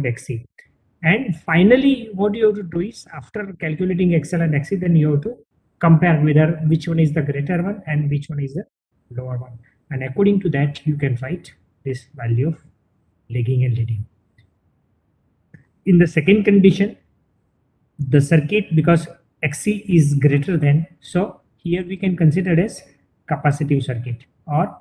and XC. And finally, what you have to do is after calculating XL and XC, then you have to compare whether which one is the greater one and which one is the lower one. And according to that, you can write this value of lagging and leading. In the second condition, the circuit, because XC is greater than, so here we can consider it as capacitive circuit, or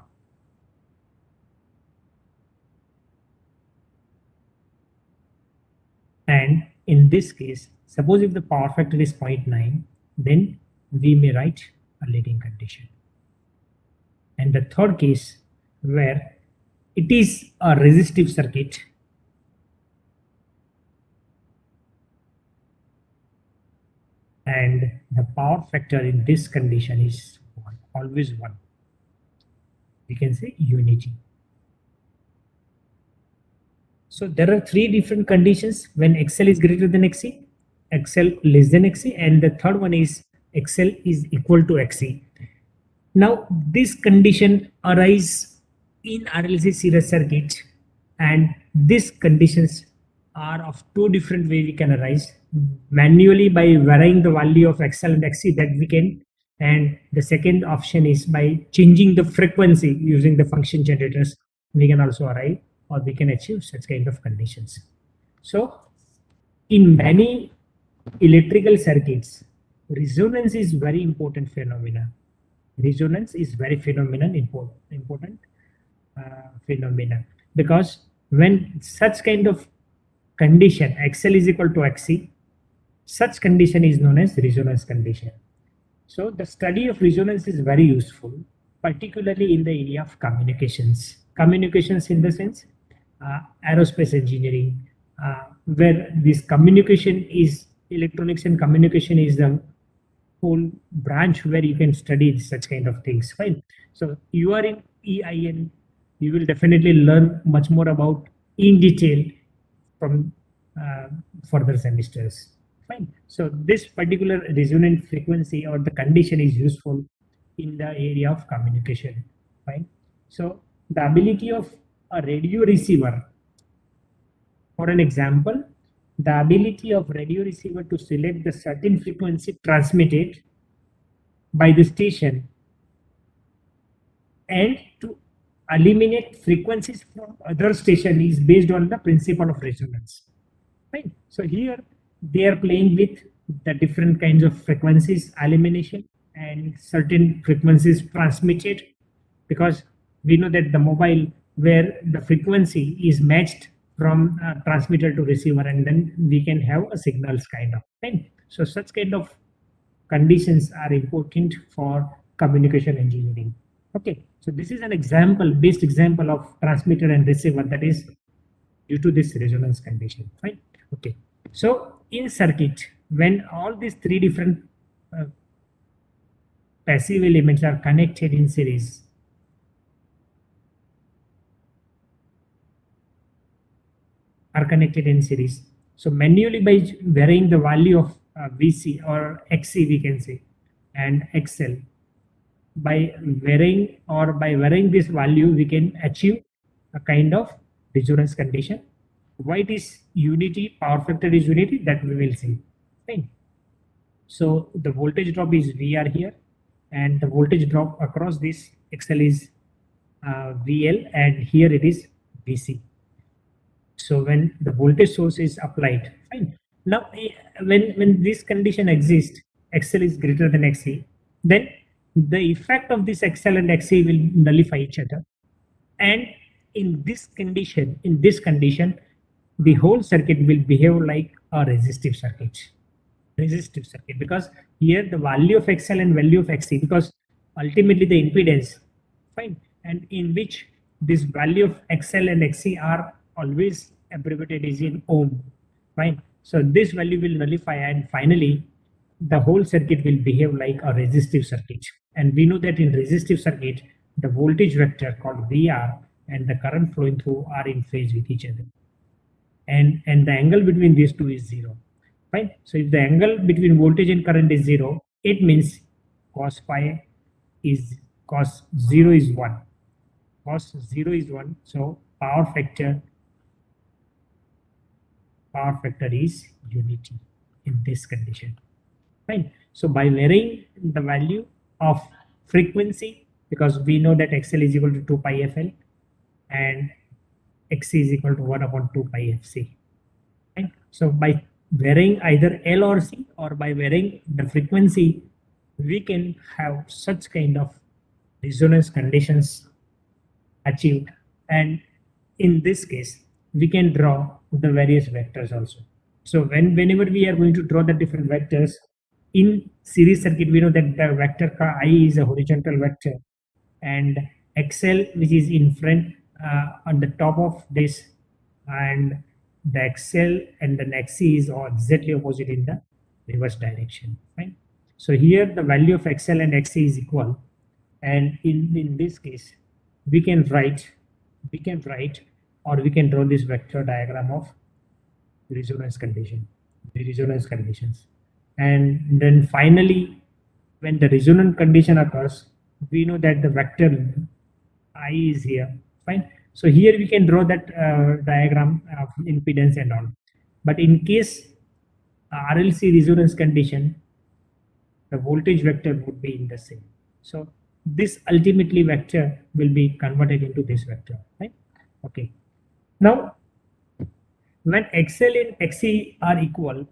and in this case, suppose if the power factor is 0.9, then we may write a leading condition. And the third case, where it is a resistive circuit, and the power factor in this condition is 1, always 1. We can say unity. So there are 3 different conditions when XL is greater than XC, XL less than XC, and the third one is XL is equal to XC. Now this condition arise in RLC series circuit, and these conditions are of 2 different ways we can arise: manually by varying the value of XL and XC that we can, and the second option is by changing the frequency using the function generators. We can also arrive, or we can achieve such kind of conditions. So in many electrical circuits, resonance is very important phenomena. Resonance is very important phenomena, because when such kind of condition XL is equal to XC, such condition is known as resonance condition. So the study of resonance is very useful, particularly in the area of communications. Communications in the sense aerospace engineering, where this communication is electronics and communication is the whole branch where you can study such kind of things. Fine. So you are in EIN, you will definitely learn much more about in detail from further semesters. Fine. So this particular resonant frequency or the condition is useful in the area of communication. Fine. So the ability of a radio receiver, for an example, the ability of radio receiver to select the certain frequency transmitted by the station and to eliminate frequencies from other station is based on the principle of resonance. Right? So here they are playing with the different kinds of frequencies elimination and certain frequencies transmitted, because we know that the mobile where the frequency is matched from transmitter to receiver, and then we can have a signals kind of thing. So such kind of conditions are important for communication engineering. Okay, so this is an example, best example of transmitter and receiver that is due to this resonance condition. Fine. Okay, so in circuit, when all these 3 different passive elements are connected in series, so manually by varying the value of VC or XC, we can say, and XL, by varying this value, we can achieve a kind of resonance condition. Why it is unity, power factor is unity, that we will see. Fine. So the voltage drop is VR here, and the voltage drop across this XL is VL, and here it is VC. So when the voltage source is applied, fine. Now, when this condition exists, XL is greater than XC, then the effect of this XL and XC will nullify each other. And in this condition, the whole circuit will behave like a resistive circuit. Because here the value of XL and value of XC, because ultimately the impedance, fine, and in which this value of XL and XC are always abbreviated is in ohm, fine. So this value will nullify, and finally the whole circuit will behave like a resistive circuit. And we know that in resistive circuit, the voltage vector called VR and the current flowing through are in phase with each other, and the angle between these two is 0. Fine. So if the angle between voltage and current is 0, it means cos 0 is 1. Cos 0 is 1. So power factor power factor is unity in this condition. Fine. So by varying the value of frequency, because we know that XL is equal to 2 pi FL and XC is equal to 1 upon 2 pi FC. Right? So by varying either L or C, or by varying the frequency, we can have such kind of resonance conditions achieved. And in this case, we can draw the various vectors also. So whenever we are going to draw the different vectors in series circuit, we know that the vector I is a horizontal vector, and XL, which is in front on the top of this, and the XL and the XC is exactly opposite in the reverse direction. Right? So here the value of XL and XC is equal, and in this case we can write or we can draw this vector diagram of resonance conditions. And then finally, when the resonant condition occurs, we know that the vector I is here. Fine. So here we can draw that diagram of impedance and all. But in case RLC resonance condition, the voltage vector would be in the same. So this ultimately vector will be converted into this vector. Right? Okay. Now, when XL and XC are equal,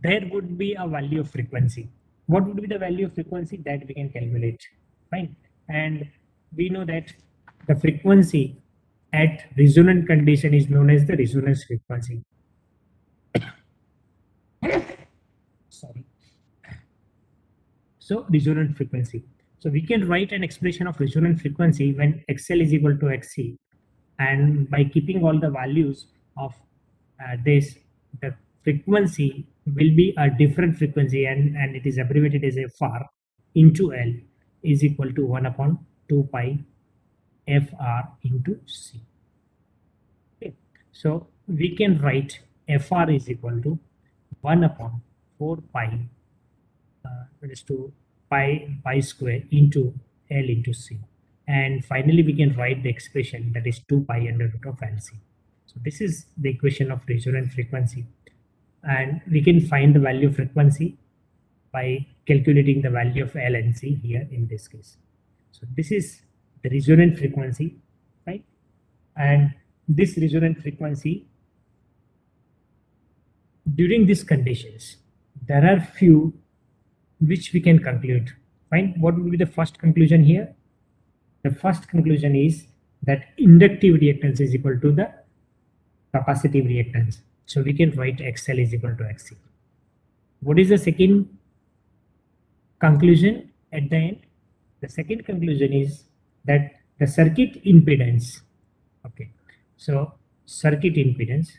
there would be a value of frequency. What would be the value of frequency that we can calculate? Fine. And we know that the frequency at resonant condition is known as the resonance frequency. Sorry. So resonant frequency. So we can write an expression of resonant frequency when XL is equal to XC, and by keeping all the values of this, the frequency will be a different frequency, and it is abbreviated as FR into L is equal to 1 upon 2 pi FR into C. Okay. So we can write FR is equal to 1 upon 4 pi raised to pi square into L into C. And finally, we can write the expression that is 2 pi under root of LC. So this is the equation of resonant frequency. And we can find the value of frequency by calculating the value of L and C here in this case. So this is the resonant frequency, right? And this resonant frequency, during these conditions, there are few which we can conclude. Fine. What will be the first conclusion here? The first conclusion is that inductive reactance is equal to the capacitive reactance. So we can write XL is equal to XC. What is the second conclusion at the end? The second conclusion is that the circuit impedance. Okay. So circuit impedance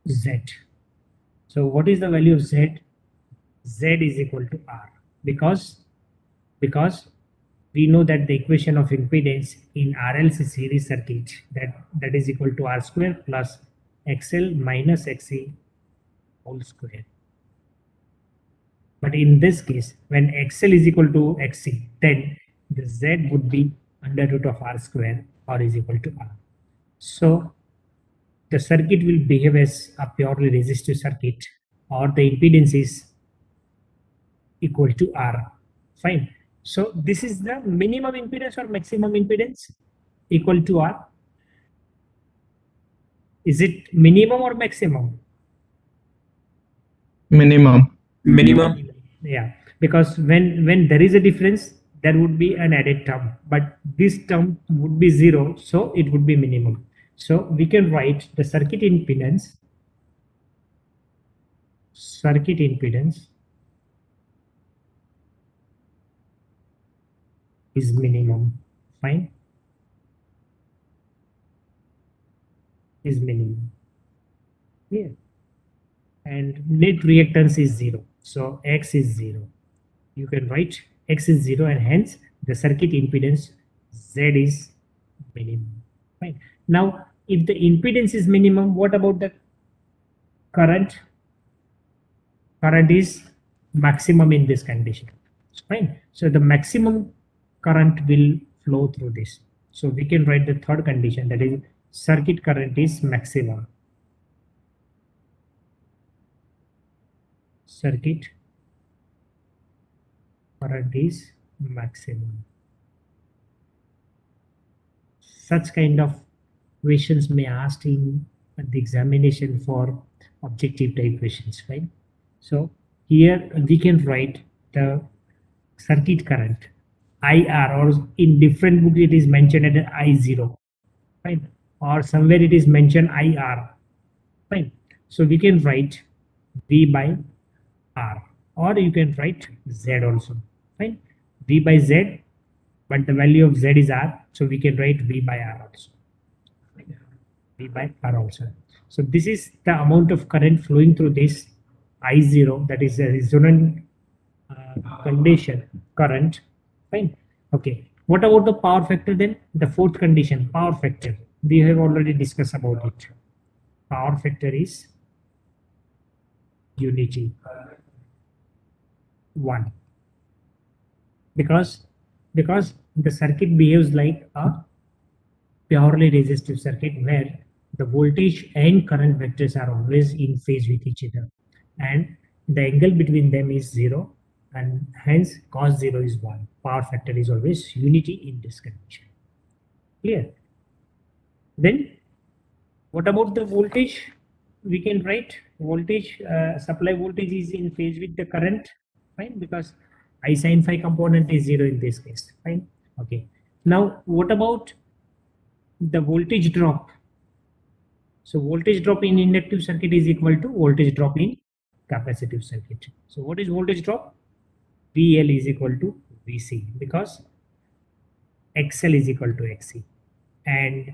Z. So what is the value of Z? Z is equal to R, because we know that the equation of impedance in RLC series circuit that is equal to R square plus XL minus XC whole square. But in this case, when XL is equal to XC, then the Z would be under root of R square or is equal to R. So the circuit will behave as a purely resistive circuit, or the impedance is equal to R. Fine. So this is the minimum impedance or maximum impedance equal to R. Is it minimum or maximum? Minimum. Yeah, because when there is a difference, there would be an added term, but this term would be 0, so it would be minimum. So we can write the circuit impedance is minimum. Fine. Is minimum. Yeah. And net reactance is 0. So X is 0. You can write X is 0, and hence the circuit impedance Z is minimum. Fine. Now, if the impedance is minimum, what about the current? Current is maximum in this condition. Fine. So the maximum current will flow through this. So we can write the third condition, that is circuit current is maximum. Circuit current is maximum. Such kind of questions may asked in the examination for objective type questions, right? So here we can write the circuit current IR, or in different books it is mentioned as I0, fine, or somewhere it is mentioned IR, fine. So we can write V by R, or you can write Z also, fine. V by Z, but the value of Z is R, so we can write V by R also. V by R also. So this is the amount of current flowing through this I0, that is a resonant condition current, fine. Okay, what about the power factor then? The fourth condition, power factor, we have already discussed about it. Power factor is unity 1, because the circuit behaves like a purely resistive circuit where the voltage and current vectors are always in phase with each other, and the angle between them is 0, and hence cos 0 is 1. Power factor is always unity in this condition. Clear? Then what about the voltage? We can write voltage, supply voltage is in phase with the current, fine, because I sin phi component is 0 in this case, fine. Okay, now what about the voltage drop? So voltage drop in inductive circuit is equal to voltage drop in capacitive circuit. So what is voltage drop? VL is equal to VC, because XL is equal to XC, and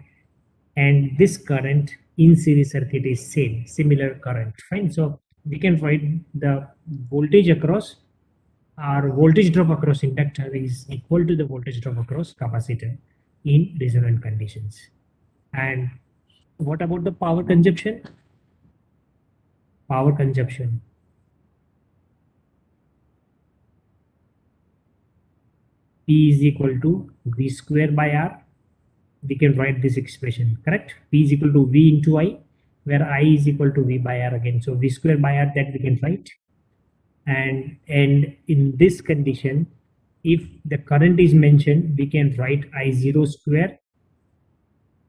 this current in series circuit is similar current, fine. So we can find the voltage across, our voltage drop across inductor is equal to the voltage drop across capacitor in resonant conditions. And what about the power consumption? Power consumption P is equal to V square by R. We can write this expression, correct? P is equal to V into I, where I is equal to V by R again. So V square by R, that we can write. And in this condition, if the current is mentioned, we can write I0 square,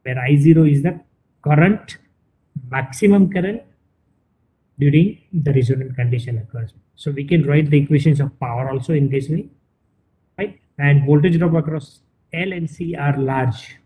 where I0 is the current, maximum current during the resonant condition occurs. So we can write the equations of power also in this way, right? And voltage drop across L and C are large.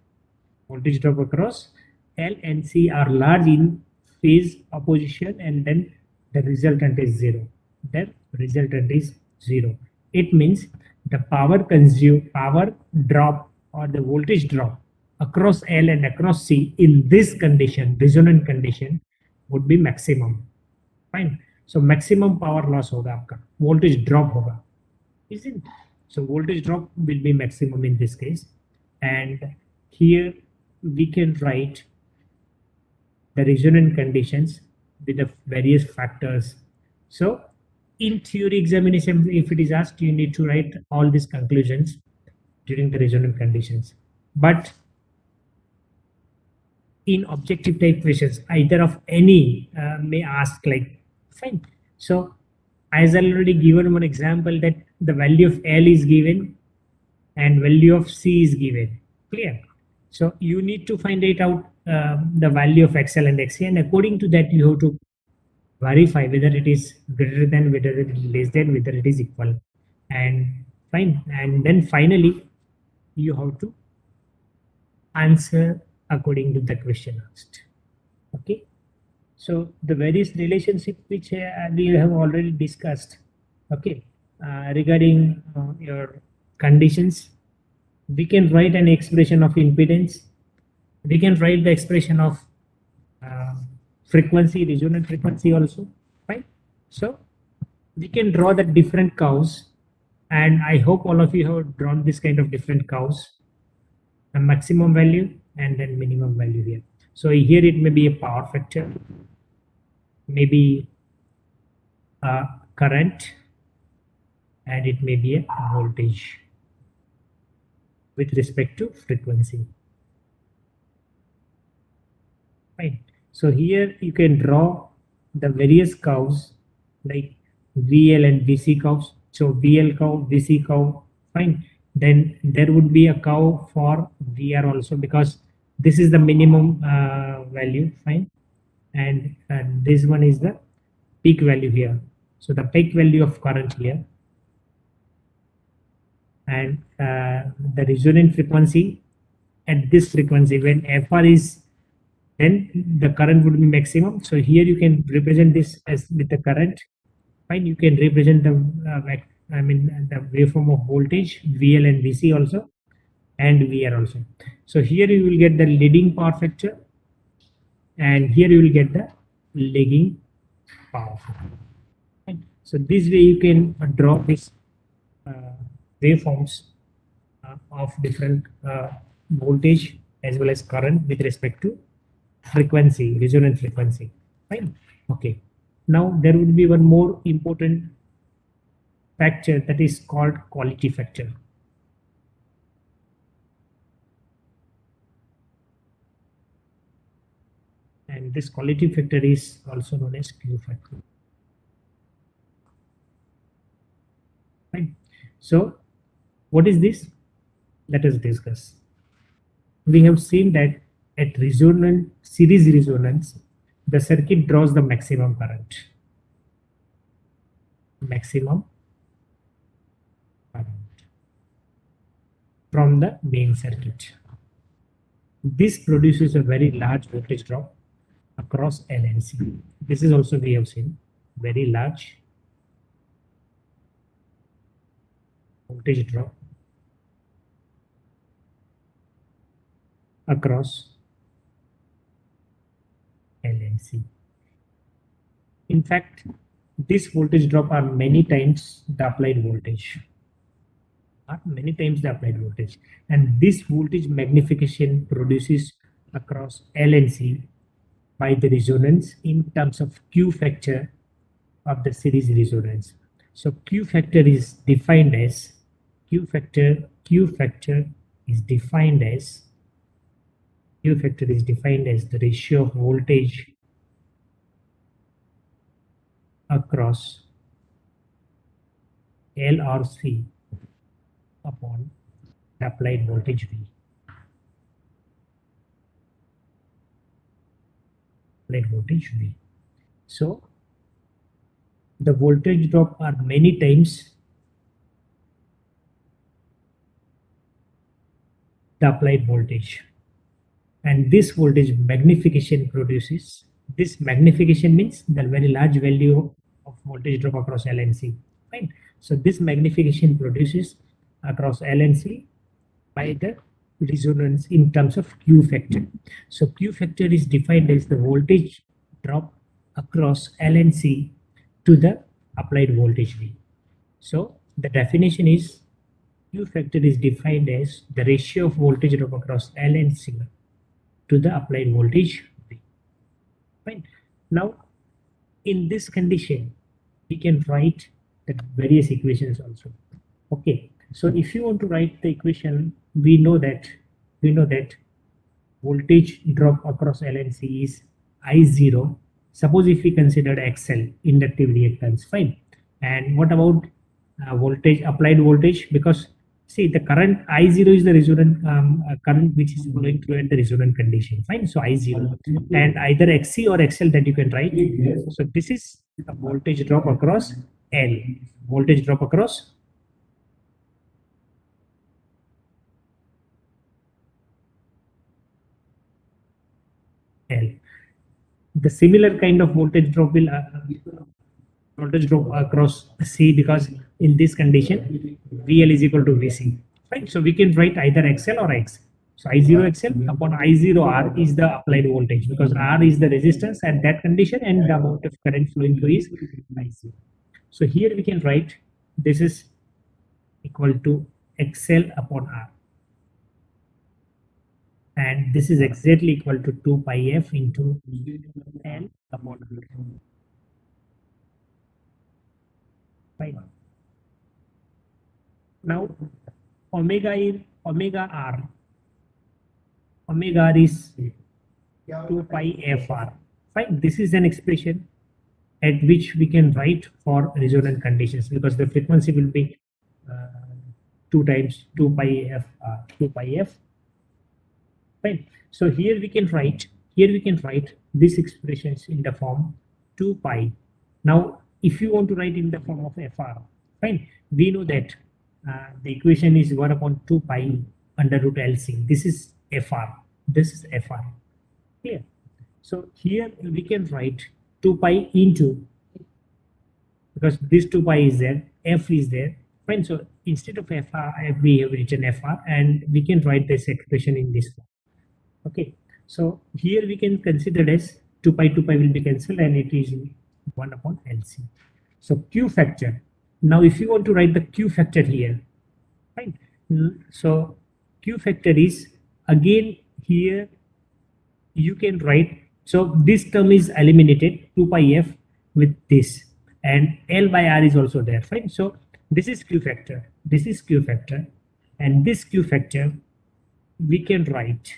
Voltage drop across L and C are large in phase opposition, and then the resultant is 0. The resultant is 0. It means the power drop, or the voltage drop across L and across C in this condition, resonant condition, would be maximum. Fine. So maximum power loss होगा आपका, voltage drop होगा, isn't it? So voltage drop will be maximum in this case, and here we can write the resonant conditions with the various factors. So in theory examination, if it is asked, you need to write all these conclusions during the resonant conditions. But in objective type questions, either of any may ask like, fine. So as I already given one example, that the value of L is given and value of C is given. Clear? So you need to find it out, the value of XL and XC, and according to that you have to verify whether it is greater than, whether it is less than, whether it is equal, and fine. And then finally you have to answer according to the question asked. Okay. So the various relationship which we have already discussed, okay, regarding your conditions, we can write an expression of impedance, we can write the expression of uh, frequency, resonant frequency also, right? So we can draw the different curves, and I hope all of you have drawn this kind of different curves, a maximum value and then minimum value here. So here it may be a power factor, maybe a current, and it may be a voltage with respect to frequency. Fine. So here you can draw the various curves like VL and VC curves. So VL curve, VC curve, fine. Then there would be a curve for VR also because this is the minimum value, fine. And this one is the peak value here. So the peak value of current here and the resonant frequency at this frequency when FR is, then the current would be maximum. So here you can represent this as with the current. Fine, you can represent the the waveform of voltage VL and VC also and VR also. So here you will get the leading power factor and here you will get the lagging power factor. Right? So this way you can draw this waveforms of different voltage as well as current with respect to frequency, resonant frequency. Fine. Okay. Now there would be one more important factor that is called quality factor. And this quality factor is also known as Q factor. Fine. So what is this? Let us discuss. We have seen that at resonant series resonance, the circuit draws the maximum current. Maximum current from the main circuit. This produces a very large voltage drop across L and C. This is also we have seen very large voltage drop across L and C. In fact, this voltage drop are many times the applied voltage. Are many times the applied voltage, and this voltage magnification produces across L and C by the resonance in terms of Q factor of the series resonance. So Q factor is defined as Q factor is defined as the ratio of voltage across L or C upon the applied voltage V. Applied voltage V. So the voltage drop are many times the applied voltage, and this voltage magnification produces, this magnification means the very large value of voltage drop across L and C. Fine. So this magnification produces across L and C by the resonance in terms of Q factor. So Q factor is defined as the voltage drop across L and C to the applied voltage V. So the definition is Q factor is defined as the ratio of voltage drop across L and C to the applied voltage V. Fine. Now, in this condition, we can write the various equations also. Okay. So if you want to write the equation, we know that voltage drop across L and C is I0. Suppose if we considered XL, inductive reactance, fine. And what about voltage, applied voltage? Because see, the current I0 is the resonant current which is flowing through at the resonant condition, fine. So I0 and either XC or XL that you can write. So this is the voltage drop across L. Voltage drop across L. The similar kind of voltage drop will across C, because in this condition VL is equal to VC. Right. So we can write either XL or X. So I0 XL upon I0 R is the applied voltage, because R is the resistance at that condition and the amount of current flowing through is I0. So here we can write this is equal to XL upon R. And this is exactly equal to 2 pi f into L upon R. Fine. Now omega R is 2 pi fr. Fine. This is an expression at which we can write for resonant conditions because the frequency will be uh, 2 times 2 pi f 2 pi f. Fine. So here we can write these expressions in the form 2 pi. Now if you want to write in the form of fr, fine, we know that the equation is 1 upon 2 pi under root lc. This is fr, this is fr. Clear? So here we can write 2 pi into, because this 2 pi is there, f is there. Fine. So instead of fr, we have written fr, and we can write this expression in this form. Okay. So here we can consider as 2 pi will be cancelled, and it is 1 upon LC. So Q factor. Now if you want to write the Q factor here, fine. So Q factor is again here you can write. So this term is eliminated, 2 pi f with this, and L by R is also there, fine. So this is Q factor, this is Q factor, and this Q factor we can write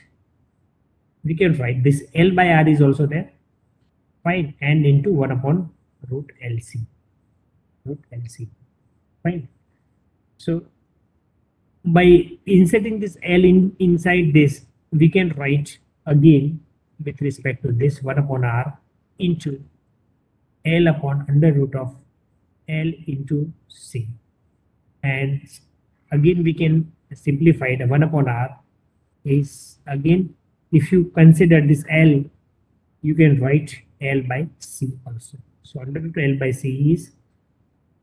this L by R is also there, fine, and into 1 upon root LC, fine. So by inserting this L inside this, we can write again with respect to this 1 upon R into L upon under root of L into C. And again we can simplify the 1 upon R is, again if you consider this L, you can write L by C also. So under root L by C is,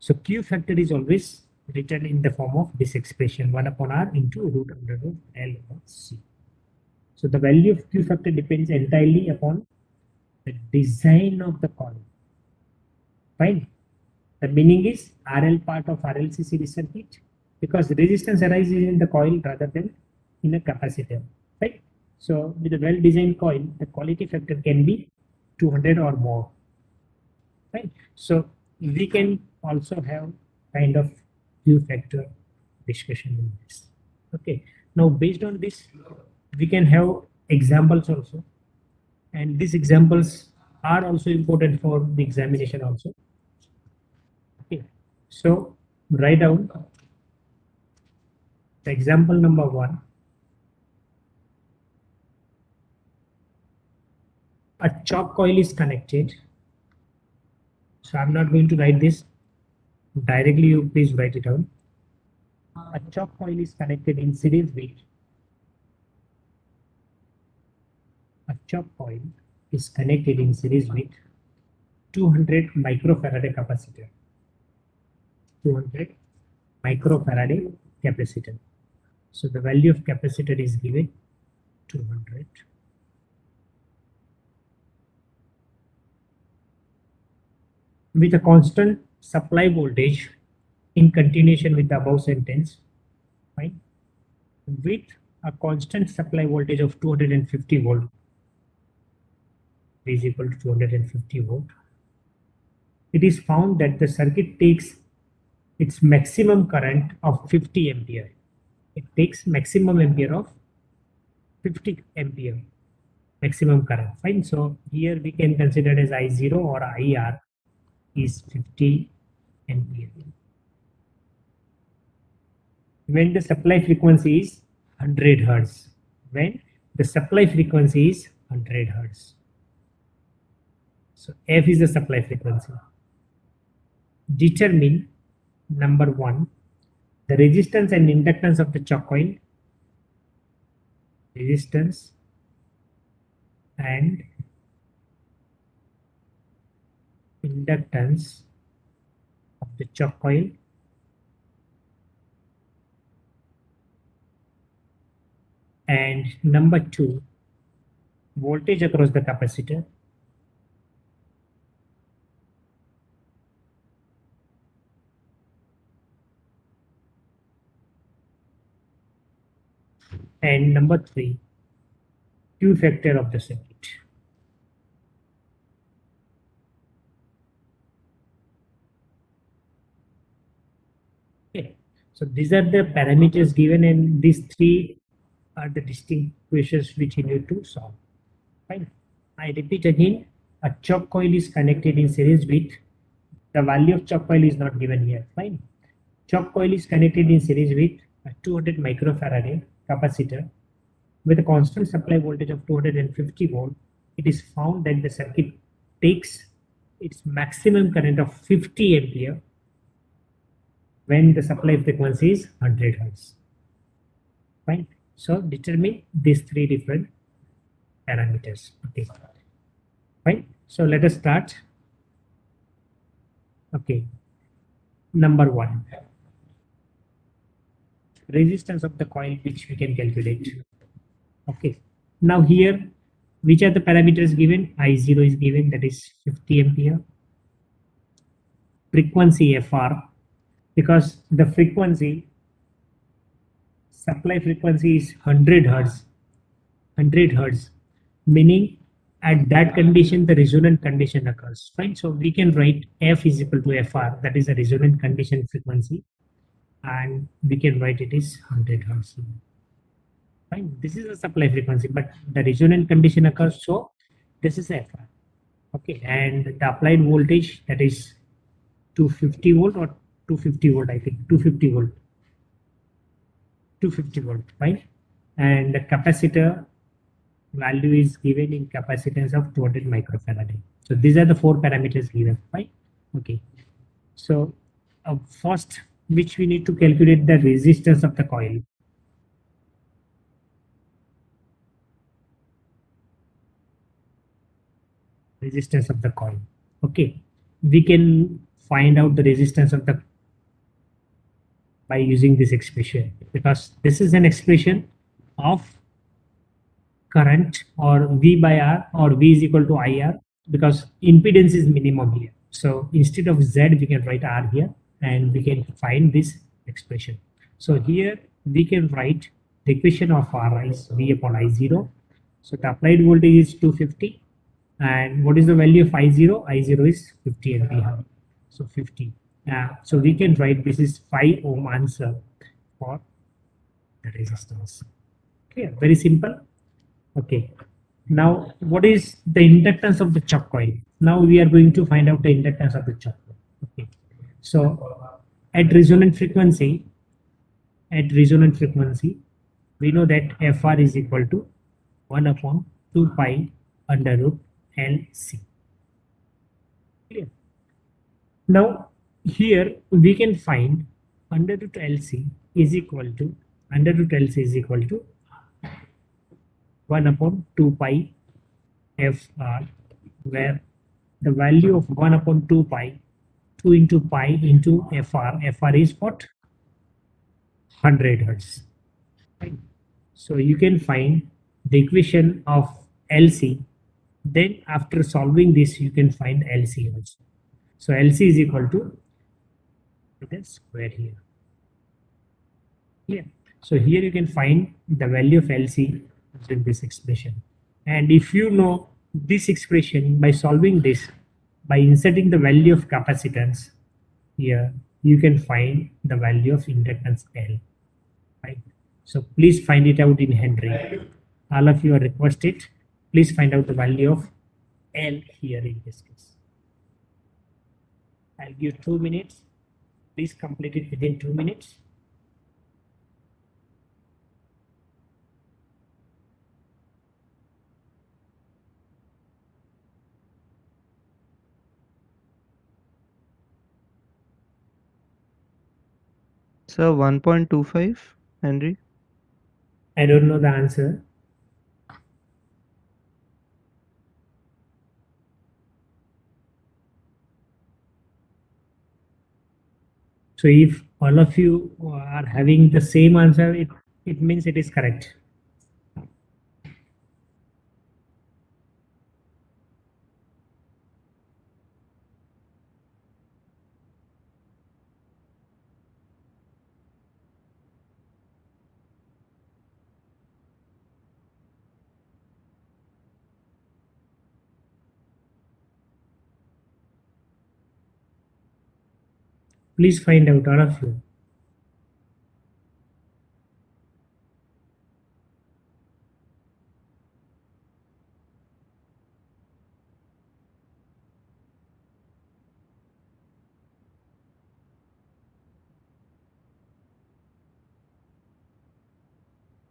so Q factor is always written in the form of this expression 1 upon R into root under root L by C. So the value of Q factor depends entirely upon the design of the coil. Fine. The meaning is RL part of RLC series circuit, because resistance arises in the coil rather than in a capacitor. Right. So with a well-designed coil, the quality factor can be 200 or more. Right. So we can also have kind of Q factor discussion in this. Okay. Now based on this, we can have examples also, and these examples are also important for the examination also. Okay. So write down the example number 1. A choke coil is connected. So I'm not going to write this directly, you please write it down. A choke coil is connected in series with a choke coil is connected in series with 200 microfarad capacitor. 200 microfarad capacitor. So the value of capacitor is given 200. With a constant supply voltage in continuation with the above sentence, fine, with a constant supply voltage of 250 volt is equal to 250 volt, it is found that the circuit takes its maximum current of 50 ampere. It takes maximum ampere of 50 ampere maximum current, fine. So here we can consider as I0 or IR is 50 ampere. When the supply frequency is 100 hertz, when the supply frequency is 100 hertz. So F is the supply frequency. Determine number 1, the resistance and inductance of the choke coil. Resistance and inductance of the choke coil. And number 2, voltage across the capacitor. And number 3, Q factor of the circuit. Okay. So these are the parameters given, and these 3 are the distinct questions which you need to solve. Fine. I repeat again, a choke coil is connected in series with, the value of choke coil is not given here, fine. Choke coil is connected in series with a 200 microfarad capacitor with a constant supply voltage of 250 volt. It is found that the circuit takes its maximum current of 50 ampere when the supply frequency is 100 hertz. Fine. So determine these three different parameters. Okay. Fine. So let us start. Okay. Number one, resistance of the coil, which we can calculate. Okay. Now here, which are the parameters given? I0 is given, that is 50 ampere. Frequency FR, because the frequency, supply frequency is 100 hertz. 100 hertz, meaning at that condition the resonant condition occurs. Fine. So we can write F is equal to FR, that is the resonant condition frequency, and we can write it is 100 hertz. Fine. This is the supply frequency, but the resonant condition occurs, so this is FR. Okay, and the applied voltage, that is 250 volt or 250 volt, I think 250 volt, 250 volt, fine. And the capacitor value is given in capacitance of 200 microfarad. So these are the four parameters given, right? Okay. So first, which we need to calculate the resistance of the coil. Resistance of the coil. Okay. We can find out the resistance of the by using this expression, because this is an expression of current, or V by R, or V is equal to IR, because impedance is minimum here. So instead of Z, we can write R here, and we can find this expression. So here we can write the equation of R is V upon I0. So the applied voltage is 250. And what is the value of I0? I0 is 50 ampere. So 50. So we can write this is 5 ohm answer for the resistance. Okay, very simple. Okay. Now, what is the inductance of the choke coil? Now we are going to find out the inductance of the choke coil. Okay. So at resonant frequency, we know that Fr is equal to 1 upon 2 pi under root Lc. Clear? Now here we can find under root Lc is equal to, 1 upon 2 pi Fr, where the value of 1 upon 2 pi, 2 into pi into Fr is what? 100 hertz. Right? So you can find the equation of Lc. Then after solving this, you can find Lc also. So Lc is equal to the square here. Yeah. So here you can find the value of Lc in this expression. And if you know this expression, by solving this, by inserting the value of capacitance here, you can find the value of inductance L. Right? So please find it out in Henry. All of you are requested. Please find out the value of L here in this case. I'll give 2 minutes. Please complete it within 2 minutes. So 1.25, Henry. I don't know the answer. So if all of you are having the same answer, it means it is correct. Please find out, all of you.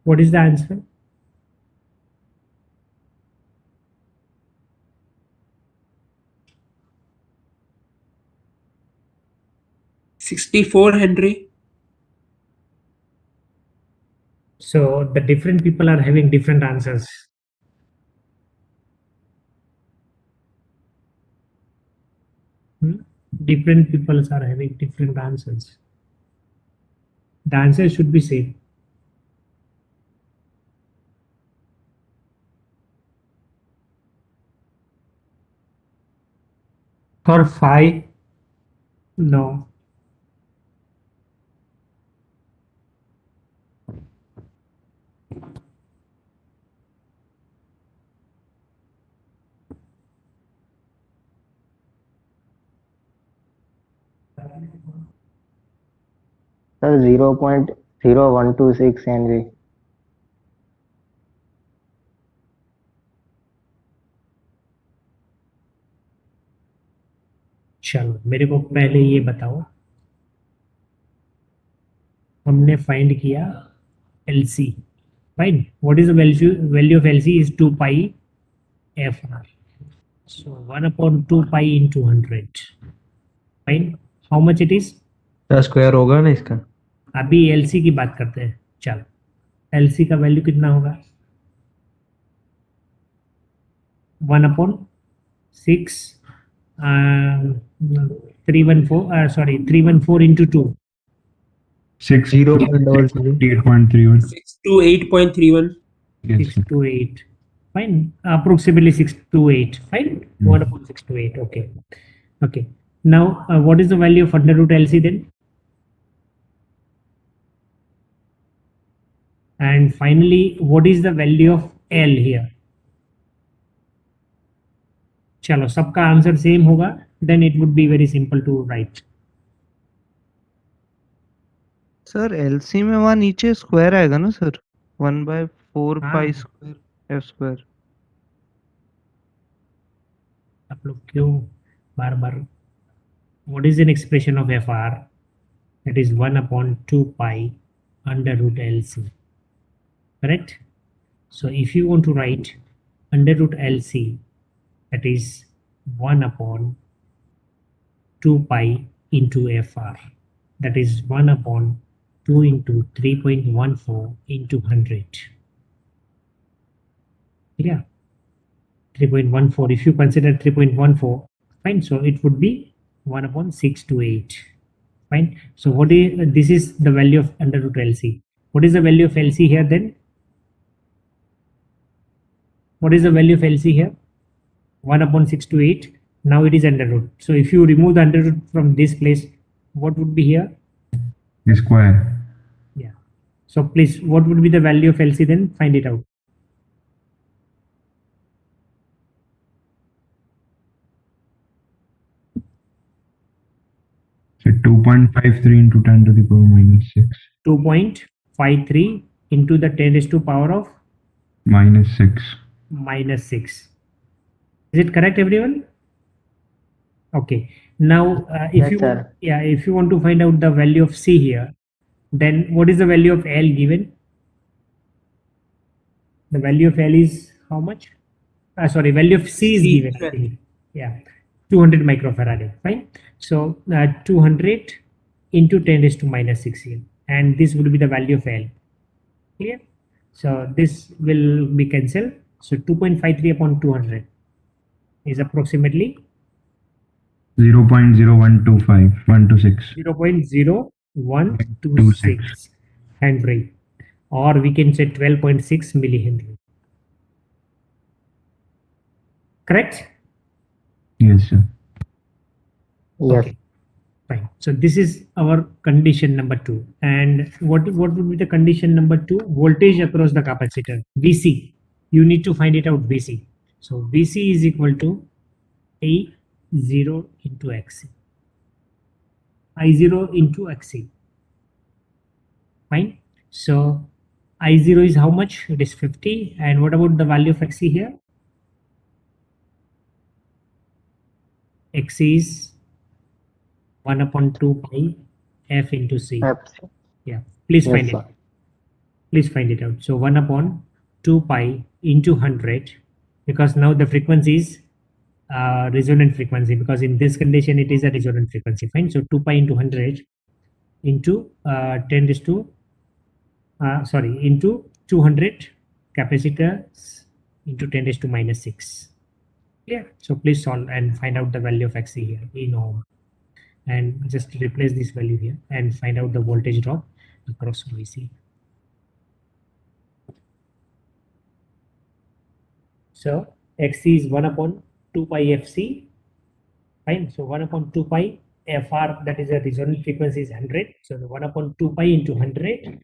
What is the answer? $64, Henry. So the different people are having different answers. Different people are having different answers. The answer should be same. For 5, no. Sir, 0.0126 Henry. चलो मेरे को पहले ये बताओ, हमने find किया LC. Fine. What is the value of LC is 2 pi FR. So 1 upon 2 pi into 100. Fine. How much it is? क्या square होगा ना इसका? अभी LC की बात करते हैं. चलो LC का वैल्यू कितना होगा? 1 upon 6 314 into 2. 628.31. 6 to 8.31. Yes, 6 sir. to 8. Fine. Approximately 6 to 8. Fine. 1 upon 6 to 8. Okay. Okay. Now, what is the value of under root LC then? And finally, what is the value of L here? चलो सबका answer same होगा, then it would be very simple to write. Sir LC में वहाँ नीचे square आएगा ना sir? 1/4 हाँ। Pi square F square. आप लोग क्यों बार बार? What is an expression of FR? That is 1 upon 2 pi under root LC. Correct? So if you want to write under root LC, that is 1 upon 2 pi into FR. That is 1 upon 2 into 3.14 into 100. Yeah. 3.14. If you consider 3.14, fine. So it would be 1 upon 6 to 8. Fine. So what is this is the value of under root LC. What is the value of LC here then? What is the value of LC here? 1 upon 6 to 8. Now it is under root. So if you remove the under root from this place, what would be here? The square. Yeah. So please, what would be the value of LC then? Find it out. So 2.53 into 10 to the power minus 6. 2.53 into the 10 raised to power of Minus 6. minus 6. Is it correct, everyone? Okay. Now, if Yes, sir. if you want to find out the value of C here, then what is the value of L given? The value of L is how much? Sorry, value of C is C, given. I think. Yeah, 200 microfarad. Fine. So 200 into 10 raised to minus 6 here, and this would be the value of L. Clear? So this will be cancelled. So 2.53 upon 200 is approximately 0.0125. 126. 0.0126 Henry, or we can say 12.6 millihenry. Correct? Yes, sir. Yes. Okay. Fine. So this is our condition number 2. And what would be the condition number 2? Voltage across the capacitor, VC. You need to find it out, VC. So VC is equal to I0 into XC. I0 into XC. Fine. So I0 is how much? It is 50. And what about the value of XC here? X is 1 upon 2 pi F into C. Absolutely. Yeah. Please Yes, find sir. it. Please find it out. So 1 upon 2 pi into 100, because now the frequency is resonant frequency, because in this condition it is a resonant frequency. Fine. So 2 pi into 100 into 10 raised to into 200 capacitors into 10 raised to minus 6. Yeah. So please solve and find out the value of Xc here in ohm, and just replace this value here and find out the voltage drop across Vc. So Xc is 1 upon 2 pi Fc. Fine. So 1 upon 2 pi Fr, that is a resonant frequency, is 100. So the 1 upon 2 pi into 100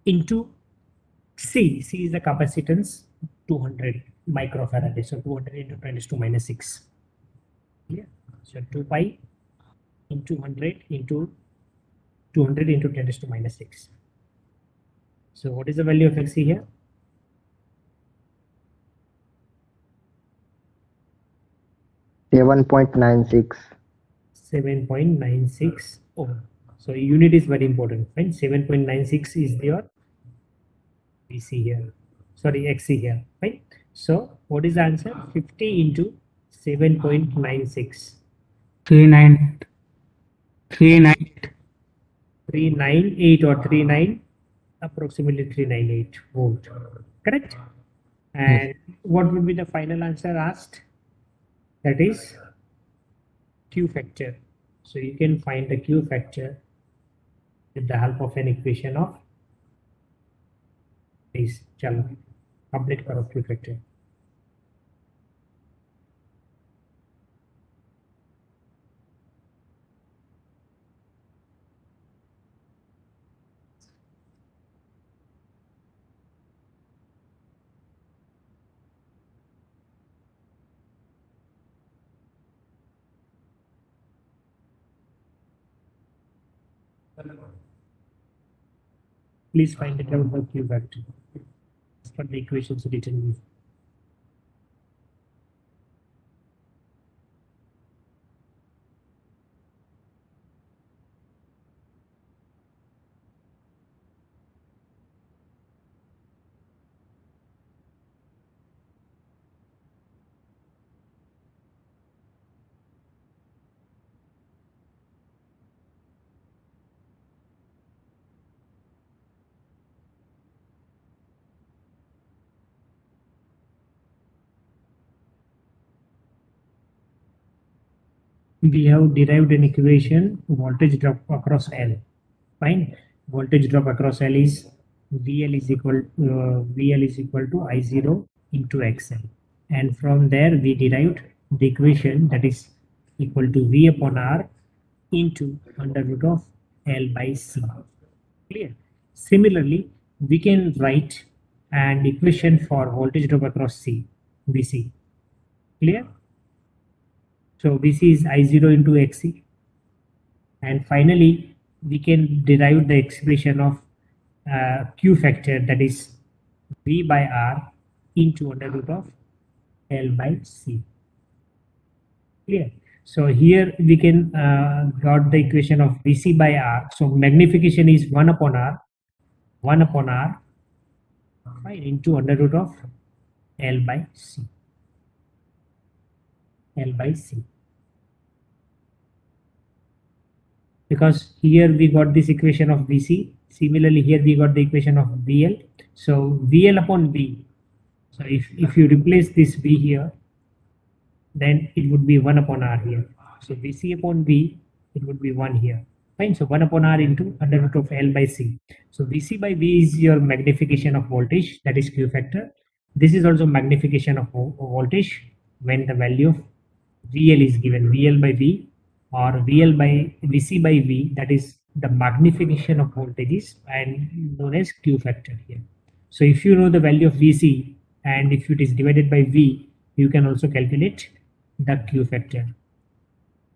into C. C is the capacitance, 200 microfarad. So 200 into 10 to minus 6. Yeah. So 2 pi into 100 into 200 into 10 to minus 6. So what is the value of Xc here? Seven point 96. 7.96 ohm. So unit is very important. Fine. 7.96 is your Vc here. Sorry, Xc here. Fine. So what is the answer? 50 into 7.96. 398 or 39, approximately 398 volt. Correct? And what would be the final answer asked? That is Q factor. So you can find the Q factor with the help of an equation of this. Chalo, complete karo Q factor. Please find it out by Q factor. As per the equations written below. We have derived an equation, voltage drop across L. Fine. Voltage drop across L is VL is equal to I0 into XL. And from there we derived the equation that is equal to V upon R into under root of L by C. Clear? Similarly, we can write an equation for voltage drop across C, VC. Clear? So Vc is I0 into Xc. And finally, we can derive the expression of Q factor, that is V by R into under root of L by C. Clear? So here we can got the equation of Vc by R. So magnification is 1 upon R, right, into under root of L by C. L by C. Because here we got this equation of Vc. Similarly, here we got the equation of VL. So VL upon V. So if you replace this V here, then it would be 1 upon R here. So Vc upon V, it would be 1 here. Fine. So 1 upon R into under root of L by C. So Vc by V is your magnification of voltage, that is Q factor. This is also magnification of voltage when the value of VL is given, VL by V or VL by Vc by V, that is the magnification of voltages and known as Q factor here. So if you know the value of Vc and if it is divided by V, you can also calculate the Q factor.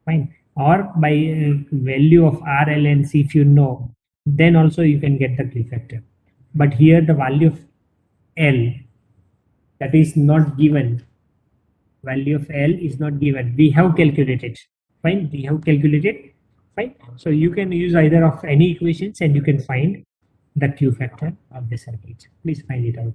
Fine. Or by value of R, L and C, if you know, then also you can get the Q factor. But here the value of L, that is not given. Value of L is not given. We have calculated. Fine. We have calculated. Fine. So you can use either of any equations and you can find the Q factor of the circuit. Please find it out.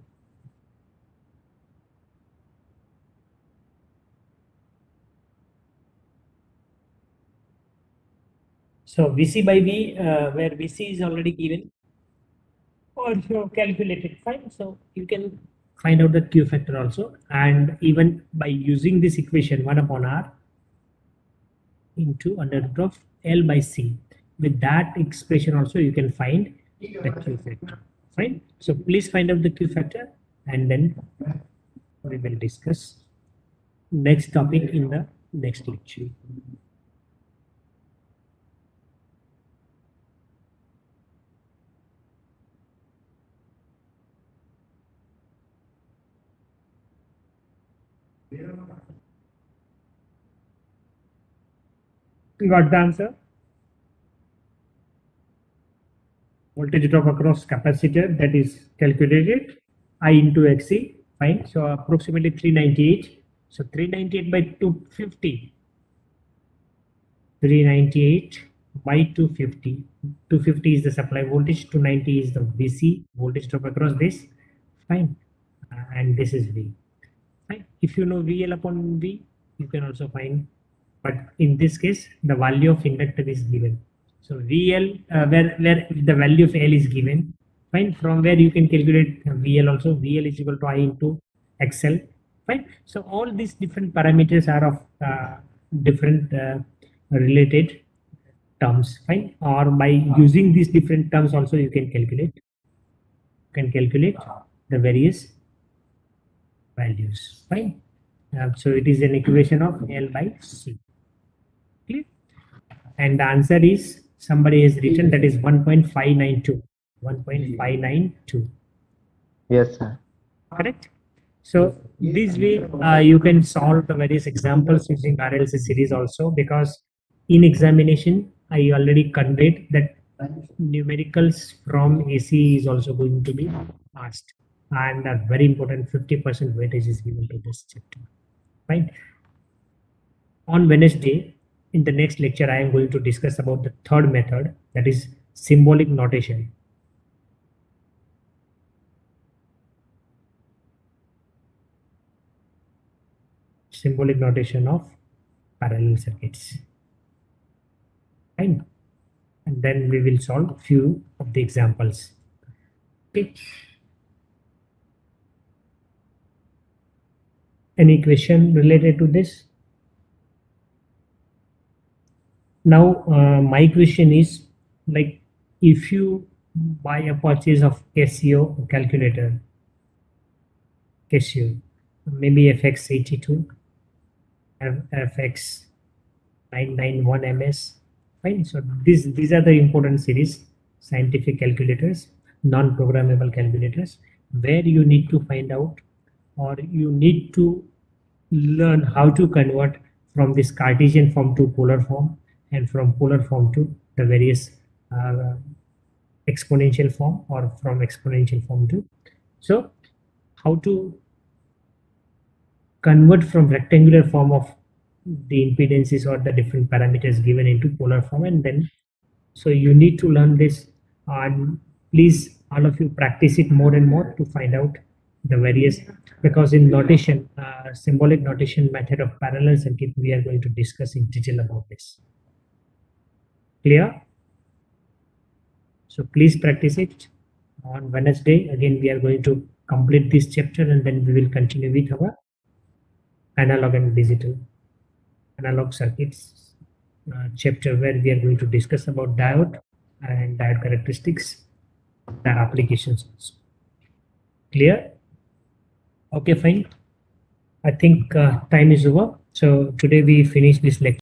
So VC by V, where VC is already given, also calculated, fine. So you can find out the Q factor also, and even by using this equation 1 upon R into under root of L by C, with that expression also you can find the Q factor, fine. So please find out the Q factor, and then we will discuss next topic in the next lecture. Got the answer? Voltage drop across capacitor, that is calculated, I into XC, fine. So approximately 398. So 398 by 250. 398 by 250. 250 is the supply voltage, 290 is the VC voltage drop across this, fine. And this is V. Fine. If you know VL upon V, you can also find, but in this case, the value of inductor is given. So VL, where the value of L is given, fine. From where you can calculate VL also. VL is equal to I into XL, fine. So all these different parameters are of different related terms, fine. Or by using these different terms also you can calculate the various values, fine. So it is an equation of L by C. Clear? And the answer is, somebody has written, that is 1.592. 1.592. Yes, sir. Correct? So this way you can solve the various examples using RLC series also, because in examination I already conveyed that numericals from AC is also going to be asked, and a very important 50% weightage is given to this chapter. Fine. On Wednesday, in the next lecture, I am going to discuss about the third method, that is symbolic notation. Symbolic notation of parallel circuits. Fine. And then we will solve few of the examples. Okay. Any question related to this? Now, my question is, like, if you buy a purchase of Casio calculator, Casio, maybe FX82, FX 991 MS, fine. So these are the important series, scientific calculators, non-programmable calculators, where you need to find out, or you need to learn how to convert from this Cartesian form to polar form, and from polar form to the various exponential form, or from exponential form to, so how to convert from rectangular form of the impedances or the different parameters given into polar form. And then, so you need to learn this, and please all of you practice it more and more to find out the various, because in notation, symbolic notation method of parallel circuit, we are going to discuss in detail about this. Clear? So please practice it. On Wednesday, again, we are going to complete this chapter, and then we will continue with our analog and digital analog circuits chapter, where we are going to discuss about diode and diode characteristics, their applications also. Clear? Okay, fine. I think time is over. So today we finish this lecture.